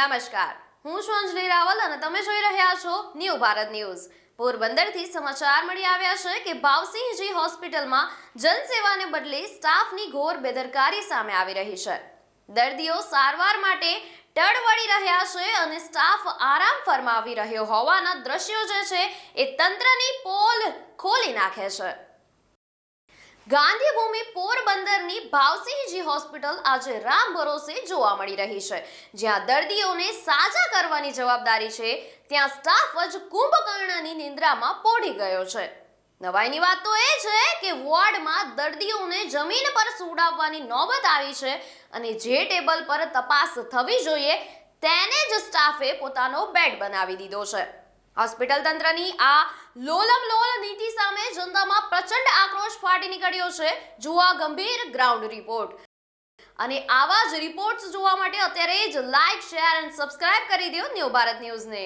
નમસ્કાર, હું છું અંજલિ રાવલ અને તમે જોઈ રહ્યા છો ન્યૂ ભારત ન્યૂઝ। પોરબંદરથી સમાચાર મળી આવ્યા છે કે ભાવસિંહજી હોસ્પિટલમાં જનસેવાને બદલે સ્ટાફની ઘોર બેદરકારી સામે આવી રહી છે। દર્દીઓ સારવાર માટે ટળવળી રહ્યા છે અને સ્ટાફ આરામ ફરમાવી રહ્યો હોવાના દ્રશ્યો જે છે એ તંત્રની પોલ ખોલી નાખે છે। ગાંધીભૂમિ પોરબંદરની ભાવસિંહજી હોસ્પિટલ આજે રામ ભરોસે જોવા મળી રહી છે। જ્યાં દર્દીઓને સાજા કરવાની જવાબદારી છે, ત્યાં સ્ટાફ જ કુંભકર્ણની નિંદ્રામાં પોઢી ગયો છે। નવાઈની વાત તો એ છે કે વોર્ડમાં દર્દીઓને જમીન પર સુવડાવવાની નોબત આવી છે અને જે ટેબલ પર તપાસ થવી જોઈએ તેને જ સ્ટાફે પોતાનો બેડ બનાવી દીધો છે। હોસ્પિટલ તંત્રની આ લોલમલોલ નીતિ સામે જનતામાં પ્રચંડ આક્રોશ ફાટી નીકળ્યો છે। જુઓ ગંભીર ગ્રાઉન્ડ રિપોર્ટ અને આવા જ રિપોર્ટ્સ જોવા માટે અત્યારે જ લાઈક, શેર અને સબસ્ક્રાઇબ કરી દો ન્યૂ ભારત ન્યૂઝને।